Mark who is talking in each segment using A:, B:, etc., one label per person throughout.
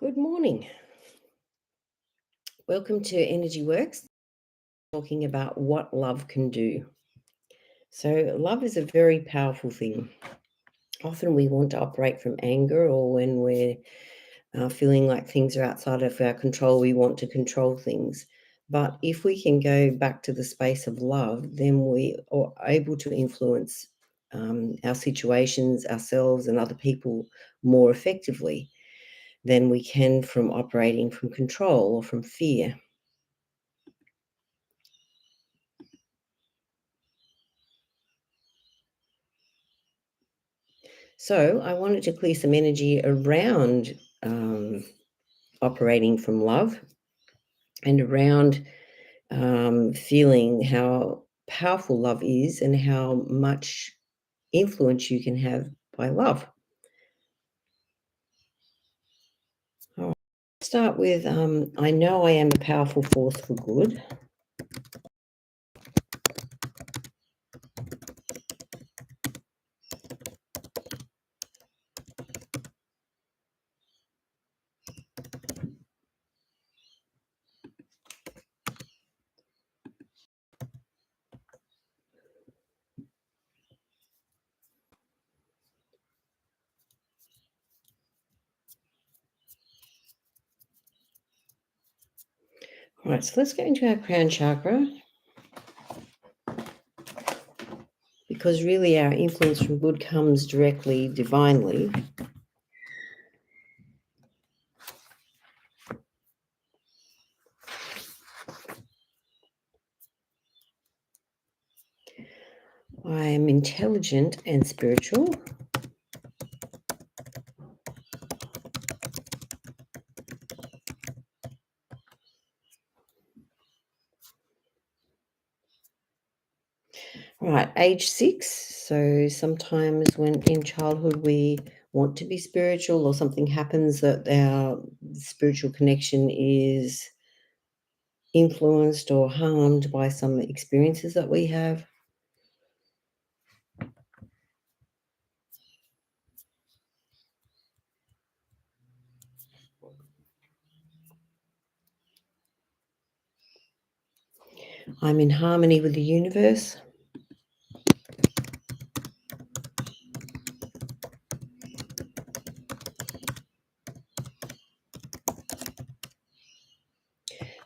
A: Good morning. Welcome to Energy Works, talking about what love can do. So, love is a very powerful thing. Often we want to operate from anger, or when we're feeling like things are outside of our control, we want to control things. But if we can go back to the space of love, then we are able to influence our situations, ourselves, and other people more effectively than we can from operating from control or from fear. So I wanted to clear some energy around operating from love and around feeling how powerful love is and how much influence you can have by love. All right. Start with I know I am a powerful force for good. All right, so let's go into our crown chakra, because really our influence from good comes directly, divinely. I am intelligent and spiritual. Right, age 6. So sometimes when in childhood we want to be spiritual, or something happens that our spiritual connection is influenced or harmed by some experiences that we have. I'm in harmony with the universe.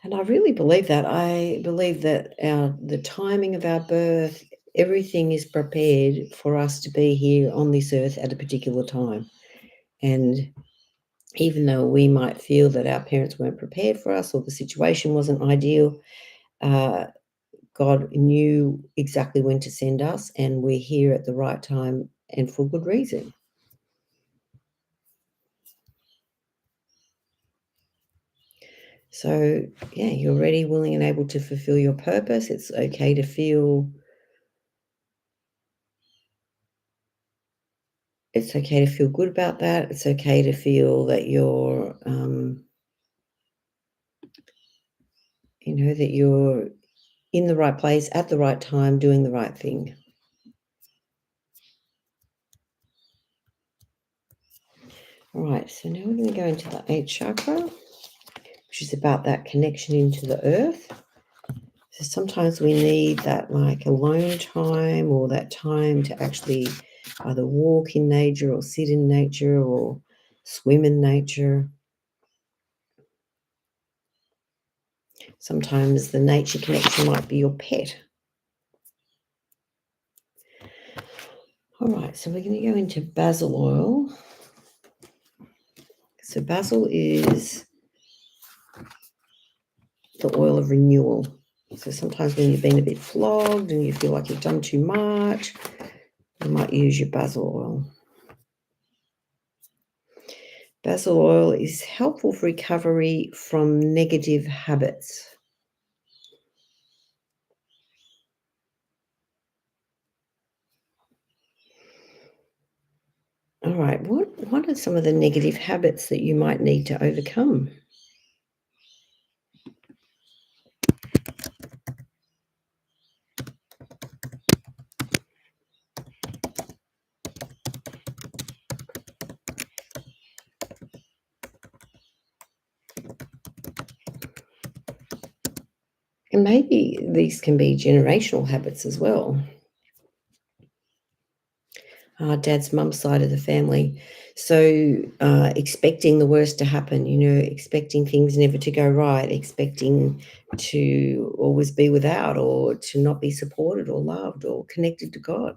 A: And I really believe that. I believe that the timing of our birth, everything is prepared for us to be here on this earth at a particular time. And even though we might feel that our parents weren't prepared for us or the situation wasn't ideal, uh, God knew exactly when to send us, and we're here at the right time and for good reason. So, yeah, you're ready, willing, and able to fulfill your purpose. It's okay to feel. It's okay to feel good about that. It's okay to feel that you're, that you're in the right place at the right time, doing the right thing. All right, so now we're going to go into the 8th chakra, which is about that connection into the earth. So sometimes we need that like alone time, or that time to actually either walk in nature or sit in nature or swim in nature. Sometimes the nature connection might be your pet. All right, so we're going to go into basil oil. So basil is the oil of renewal. So sometimes when you've been a bit flogged and you feel like you've done too much, you might use your basil oil. Basil oil is helpful for recovery from negative habits. All right, what are some of the negative habits that you might need to overcome? And maybe these can be generational habits as well. Dad's mum's side of the family. So, expecting the worst to happen, expecting things never to go right, expecting to always be without or to not be supported or loved or connected to God.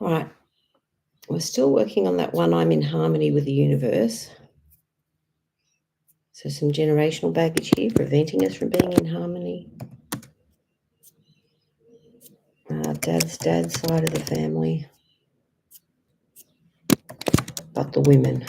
A: All right, we're still working on that one. I'm in harmony with the universe. So, some generational baggage here preventing us from being in harmony. Dad's side of the family, but the women.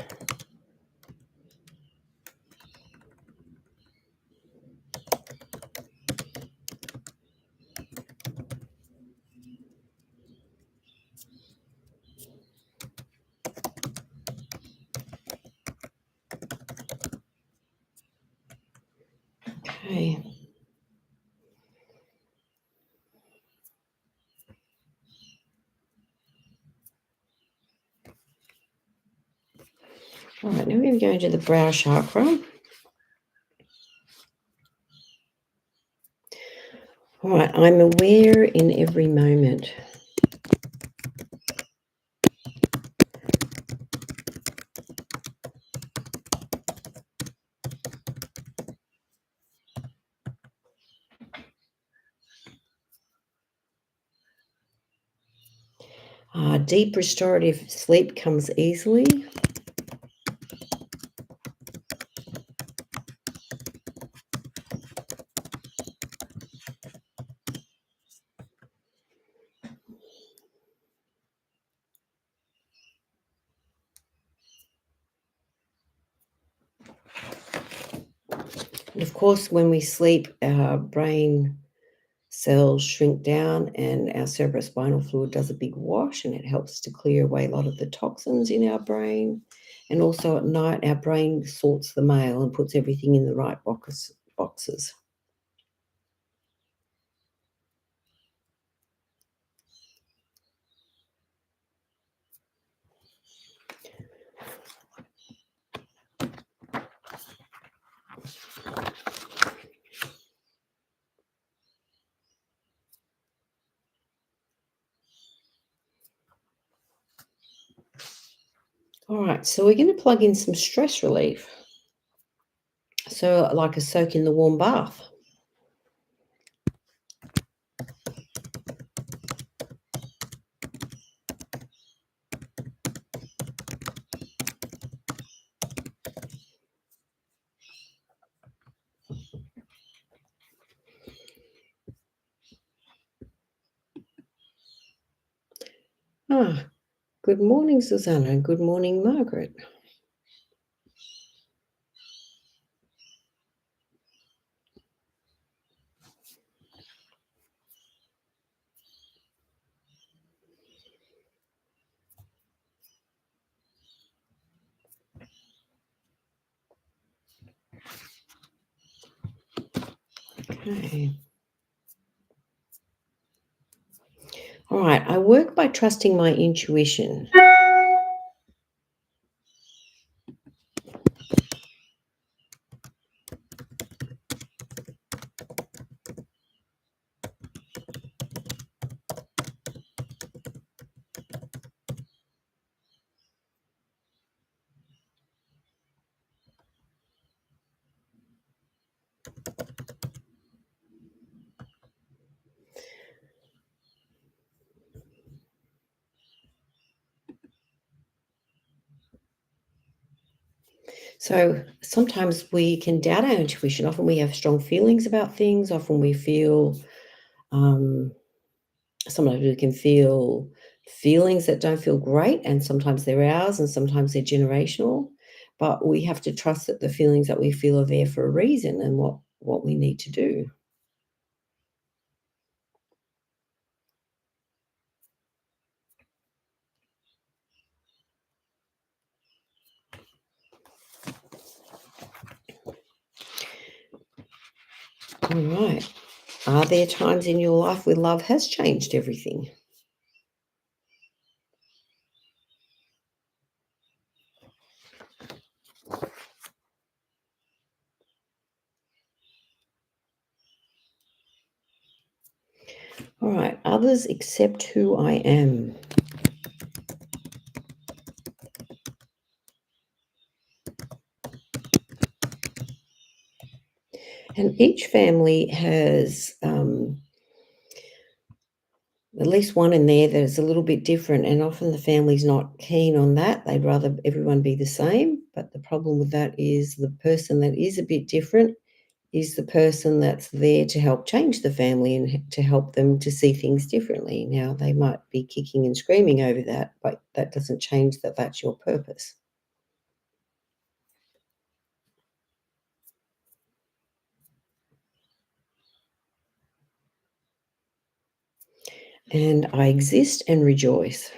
A: Okay. All right, now we're going to go into the brow chakra. All right, I'm aware in every moment. Deep restorative sleep comes easily. And of course, when we sleep, our brain cells shrink down and our cerebrospinal fluid does a big wash, and it helps to clear away a lot of the toxins in our brain. And also at night, our brain sorts the mail and puts everything in the right boxes. All right, so we're going to plug in some stress relief. So, like a soak in the warm bath. Good morning, Susanna, and good morning, Margaret. Okay. All right, I work by trusting my intuition. So sometimes we can doubt our intuition. Often we have strong feelings about things. Often we feel, um, sometimes we can feel feelings that don't feel great, and sometimes they're ours, and sometimes they're generational. But we have to trust that the feelings that we feel are there for a reason and what we need to do. All right. Are there times in your life where love has changed everything? All right. Others accept who I am. And each family has at least one in there that is a little bit different, and often the family's not keen on that. They'd rather everyone be the same. But the problem with that is the person that is a bit different is the person that's there to help change the family and to help them to see things differently. Now, they might be kicking and screaming over that, but that doesn't change that that's your purpose. And I exist and rejoice.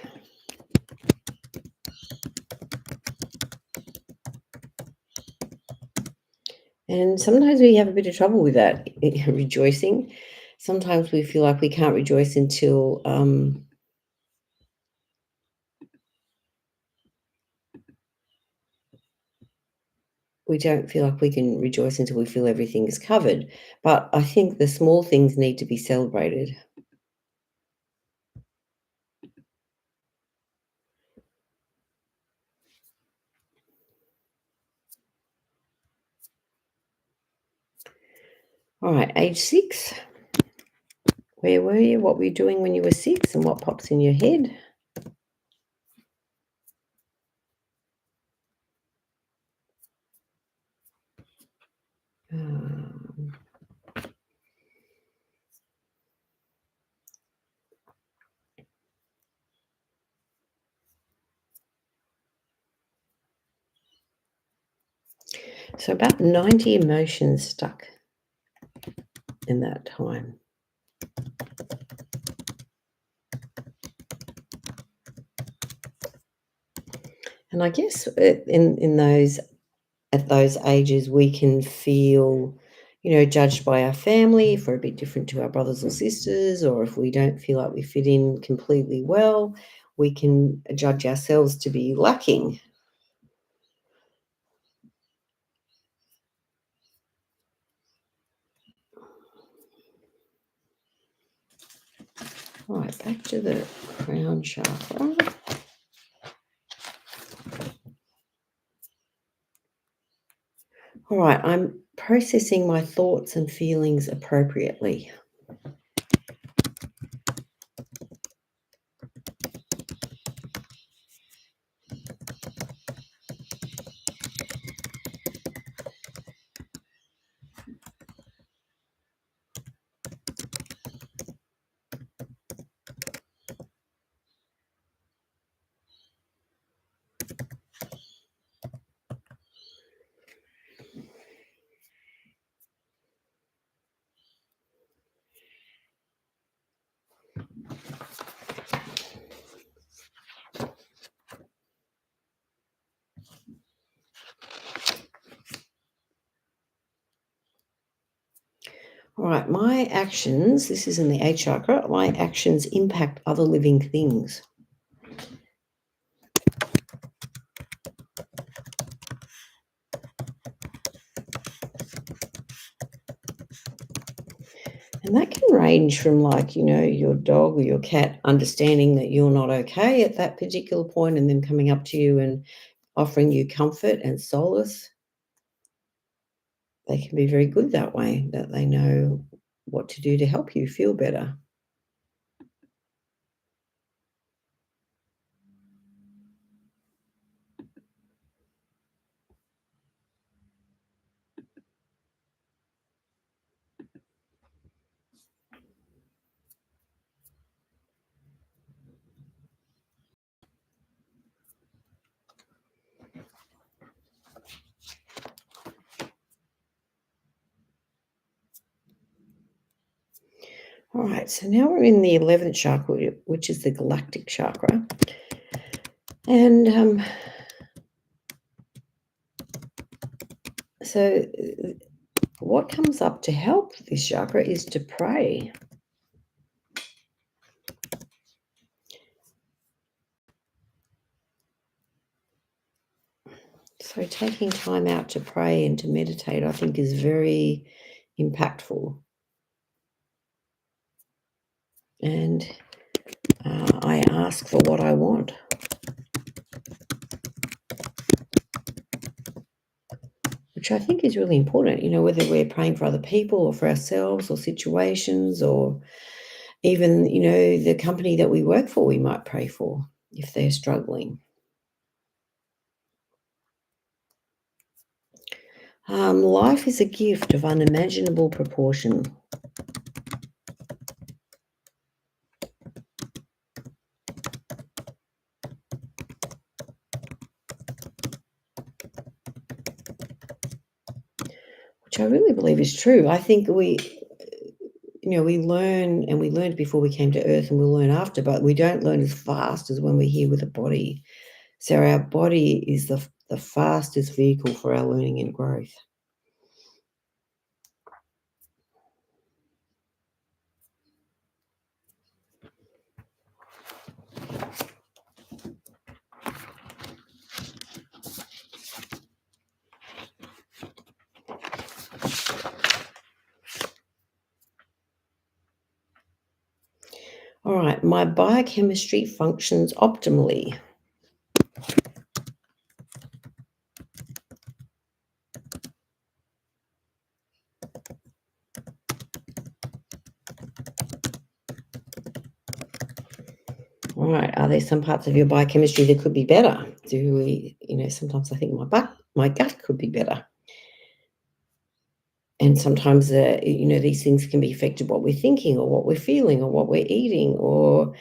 A: And sometimes we have a bit of trouble with that rejoicing. Sometimes we feel like we can't rejoice until we don't feel like we can rejoice until we feel everything is covered. But I think the small things need to be celebrated. All right, age 6. Where were you? What were you doing when you were 6? And what pops in your head? Um, so about 90 emotions stuck in that time. And I guess in those at those ages, we can feel, judged by our family if we're a bit different to our brothers or sisters, or if we don't feel like we fit in completely well, we can judge ourselves to be lacking. All right, back to the crown chakra. All right, I'm processing my thoughts and feelings appropriately. All right, my actions, this is in the eighth chakra, my actions impact other living things. And that can range from like, your dog or your cat understanding that you're not okay at that particular point and then coming up to you and offering you comfort and solace. They can be very good that way, that they know what to do to help you feel better. All right, so now we're in the 11th chakra, which is the galactic chakra. And so what comes up to help this chakra is to pray. So taking time out to pray and to meditate, I think, is very impactful. And I ask for what I want. Which I think is really important, whether we're praying for other people or for ourselves or situations or even, the company that we work for, we might pray for if they're struggling. Life is a gift of unimaginable proportion. Which I really believe is true. I think we learn, and we learned before we came to Earth and we'll learn after, but we don't learn as fast as when we're here with a body. So our body is the fastest vehicle for our learning and growth. All right, my biochemistry functions optimally. All right, are there some parts of your biochemistry that could be better? Do we, sometimes I think my gut could be better. And sometimes, these things can be affected what we're thinking or what we're feeling or what we're eating or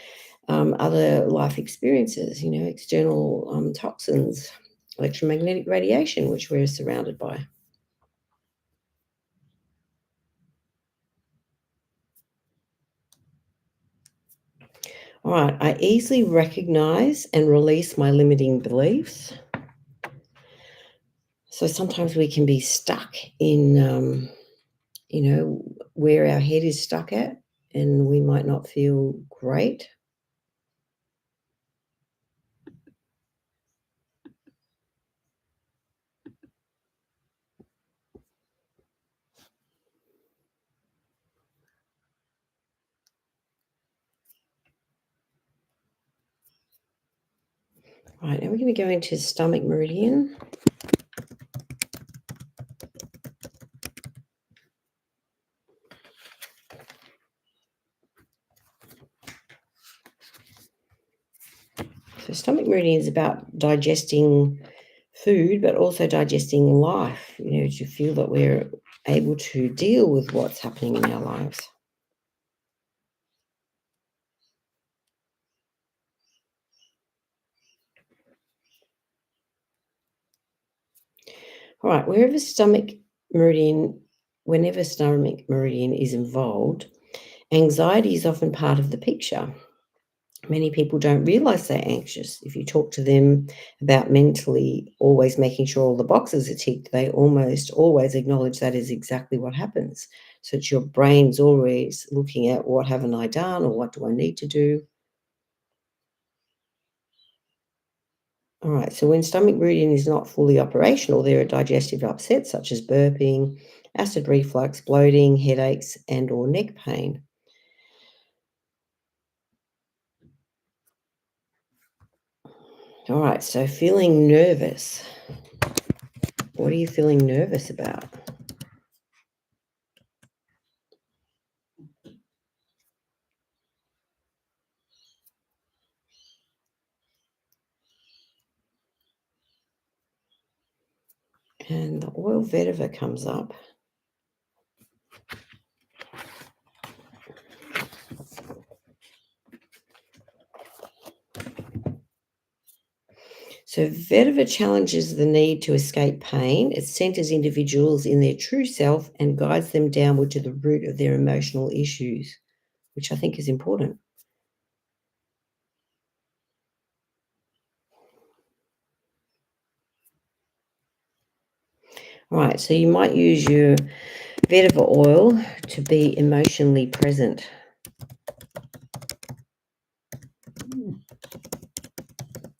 A: other life experiences, external toxins, electromagnetic radiation, which we're surrounded by. All right, I easily recognize and release my limiting beliefs. So sometimes we can be stuck in, where our head is stuck at, and we might not feel great. Right, and we're going to go into stomach meridian. So stomach meridian is about digesting food, but also digesting life, to feel that we're able to deal with what's happening in our lives. All right, whenever stomach meridian is involved, anxiety is often part of the picture. Many people don't realize they're anxious. If you talk to them about mentally always making sure all the boxes are ticked, they almost always acknowledge that is exactly what happens. So it's your brain's always looking at what haven't I done or what do I need to do. All right, so when stomach meridian is not fully operational, there are digestive upsets such as burping, acid reflux, bloating, headaches, and or neck pain. All right, so feeling nervous. What are you feeling nervous about? And the oil vetiver comes up. So vetiver challenges the need to escape pain. It centers individuals in their true self and guides them downward to the root of their emotional issues, which I think is important. Right, so you might use your bit of oil to be emotionally present.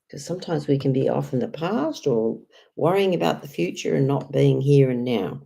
A: Because sometimes we can be off in the past or worrying about the future and not being here and now.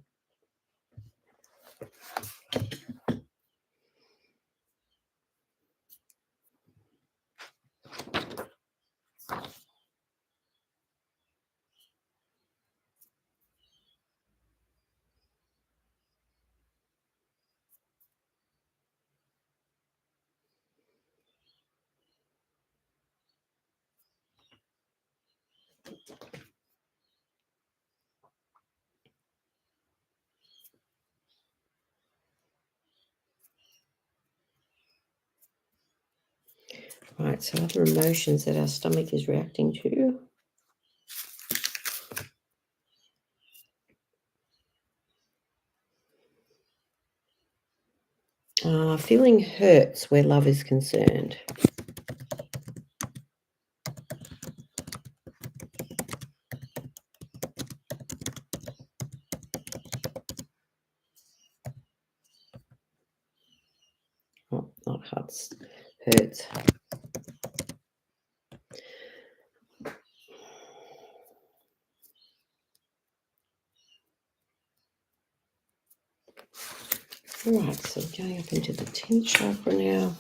A: Right, so other emotions that our stomach is reacting to. Feeling hurts where love is concerned. Oh, not hurts. Hurts. Right, so going up into the 10th chakra now.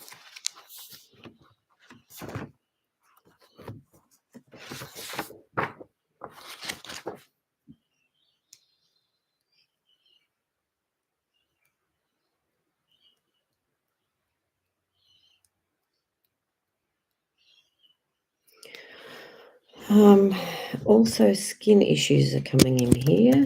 A: Also skin issues are coming in here.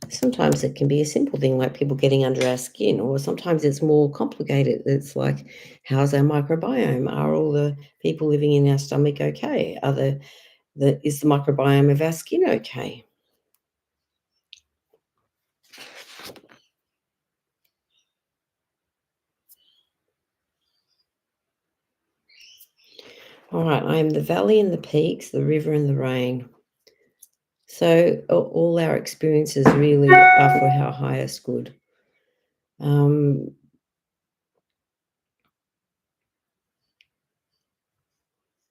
A: Sometimes it can be a simple thing like people getting under our skin, or sometimes it's more complicated. It's like, how's our microbiome? Are all the people living in our stomach okay? Is the microbiome of our skin okay? All right, I am the valley and the peaks, the river and the rain. So all our experiences really are for our highest good.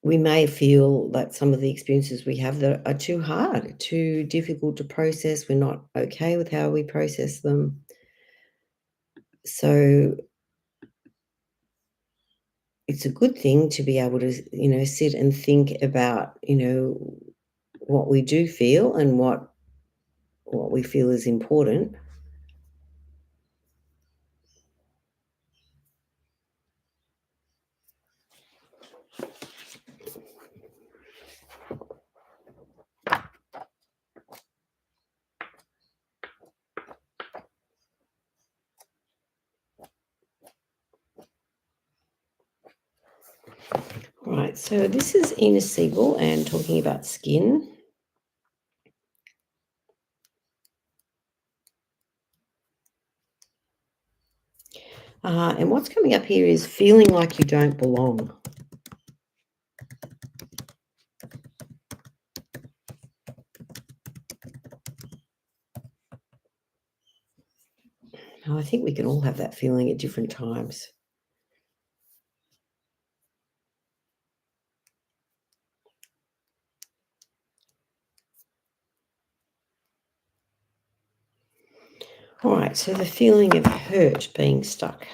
A: We may feel that some of the experiences we have that are too hard, too difficult to process. We're not okay with how we process them. So it's a good thing to be able to, sit and think about, what we do feel and what we feel is important. Right, so this is Ina Siegel and talking about skin. And what's coming up here is feeling like you don't belong. I think we can all have that feeling at different times. All right, so the feeling of hurt being stuck.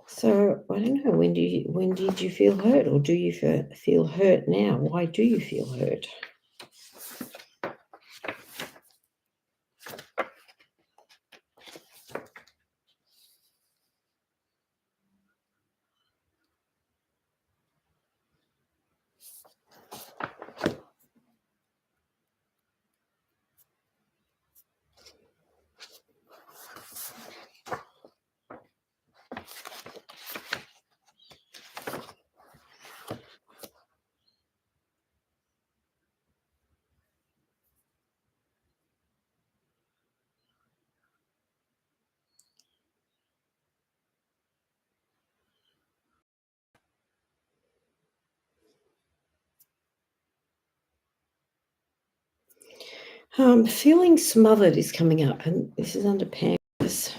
A: So I don't know, when did you feel hurt, or do you feel hurt now? Why do you feel hurt? Feeling smothered is coming up, and this is under Pancreas.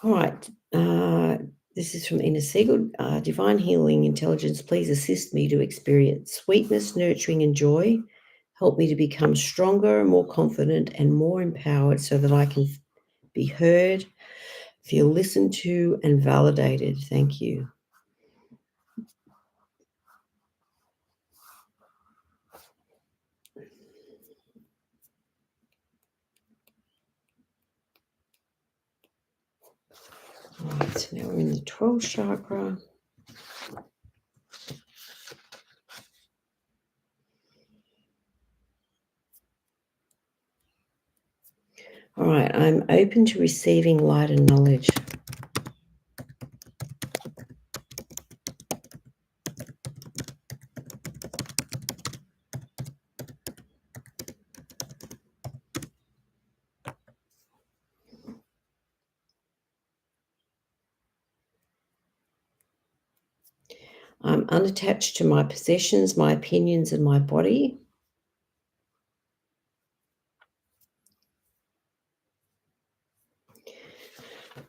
A: All right. This is from Inner Seagull. Divine healing intelligence, please assist me to experience sweetness, nurturing, and joy. Help me to become stronger, more confident, and more empowered so that I can be heard, feel listened to, and validated. Thank you. All right, so now we're in the 12th chakra. All right, I'm open to receiving light and knowledge. I'm unattached to my possessions, my opinions, and my body.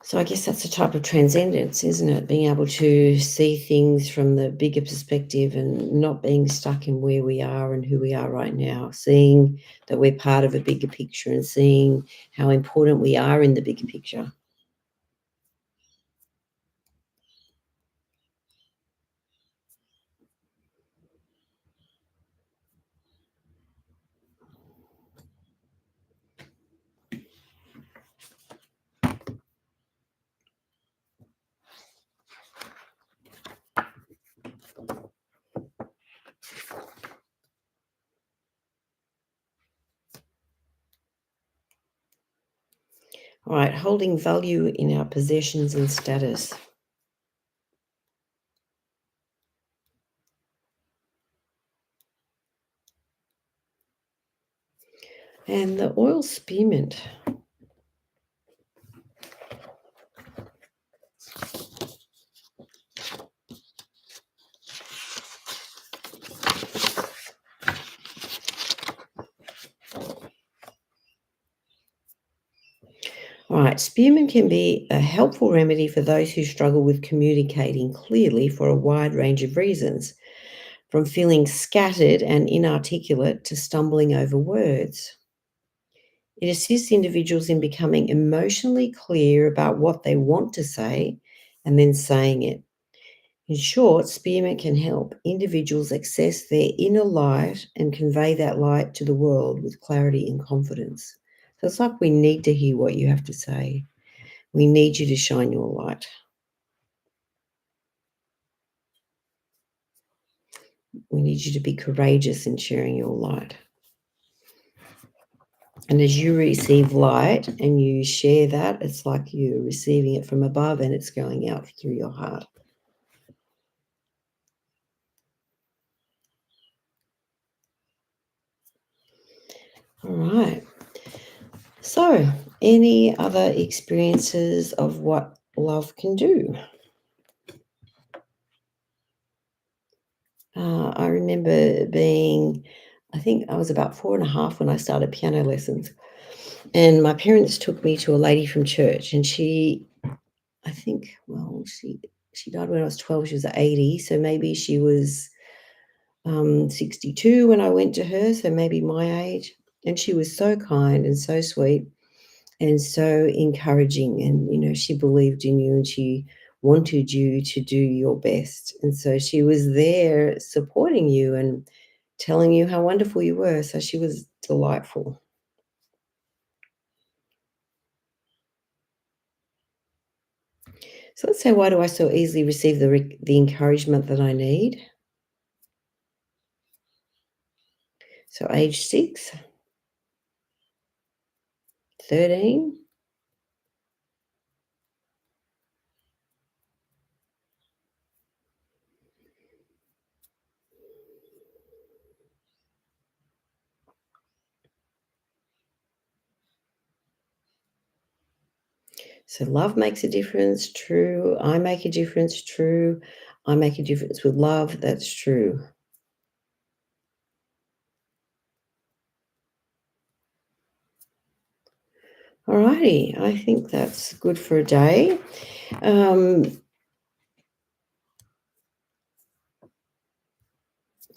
A: So I guess that's a type of transcendence, isn't it? Being able to see things from the bigger perspective and not being stuck in where we are and who we are right now, seeing that we're part of a bigger picture and seeing how important we are in the bigger picture. All right, holding value in our possessions and status. And the oil spearmint. All right, spearmint can be a helpful remedy for those who struggle with communicating clearly for a wide range of reasons, from feeling scattered and inarticulate to stumbling over words. It assists individuals in becoming emotionally clear about what they want to say and then saying it. In short, spearmint can help individuals access their inner light and convey that light to the world with clarity and confidence. So it's like we need to hear what you have to say. We need you to shine your light. We need you to be courageous in sharing your light. And as you receive light and you share that, it's like you're receiving it from above and it's going out through your heart. All right. So, any other experiences of what love can do? I remember being, I think I was about 4.5 when I started piano lessons. And my parents took me to a lady from church, and she, I think, well, she died when I was 12. She was 80, so maybe she was 62 when I went to her, so maybe my age. And she was so kind and so sweet and so encouraging. And, she believed in you and she wanted you to do your best. And so she was there supporting you and telling you how wonderful you were. So she was delightful. So let's say, why do I so easily receive the encouragement that I need? So age 6, 13, So love makes a difference, true. I make a difference, true. I make a difference with love, that's true. All righty, I think that's good for a day. Um,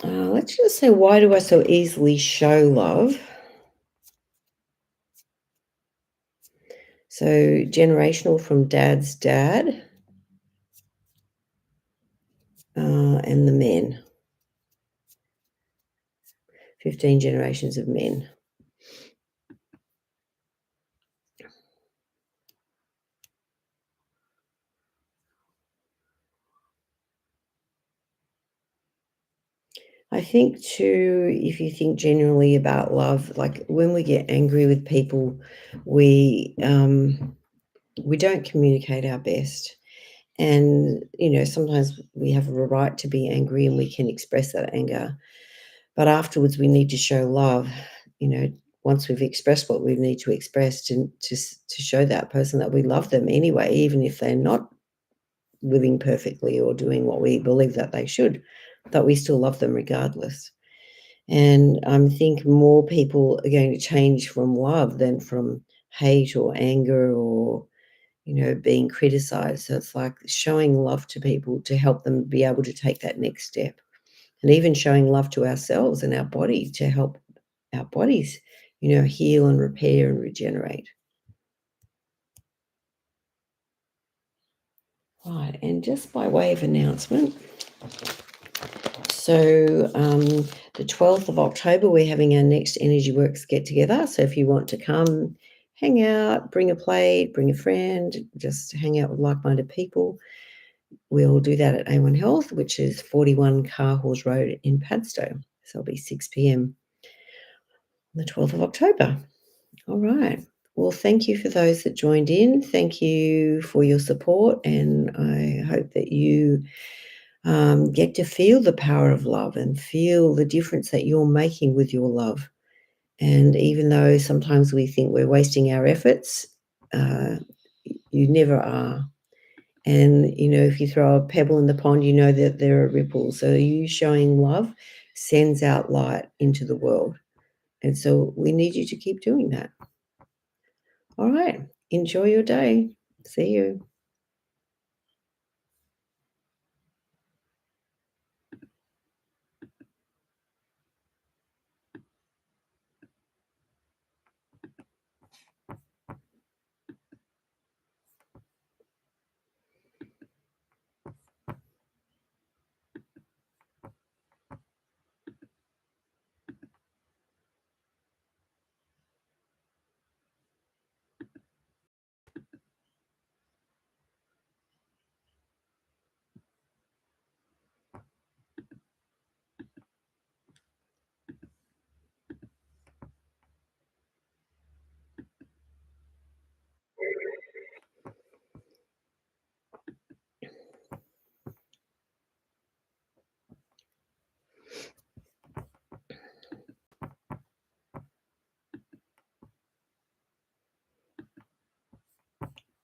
A: let's just say, why do I so easily show love? So generational from dad's dad and the men, 15 generations of men. I think too, if you think generally about love, like when we get angry with people, we we don't communicate our best. And sometimes we have a right to be angry and we can express that anger. But afterwards, we need to show love. You know, once we've expressed what we need to express, to show that person that we love them anyway, even if they're not living perfectly or doing what we believe that they should, that we still love them regardless. And I think more people are going to change from love than from hate or anger or being criticized. So it's like showing love to people to help them be able to take that next step. And even showing love to ourselves and our body to help our bodies, heal and repair and regenerate. Right. And just by way of announcement, so the 12th of October, we're having our next Energy Works get together. So if you want to come, hang out, bring a plate, bring a friend, just hang out with like minded people. We'll do that at A1 Health, which is 41 Car Horse Road in Padstow. So it'll be 6 p.m. on the 12th of October. All right. Well, thank you for those that joined in. Thank you for your support. And I hope that you get to feel the power of love and feel the difference that you're making with your love. And even though sometimes we think we're wasting our efforts, uh, you never are. And, if you throw a pebble in the pond, you know that there are ripples. So you showing love sends out light into the world. And so we need you to keep doing that. All right. Enjoy your day. See you.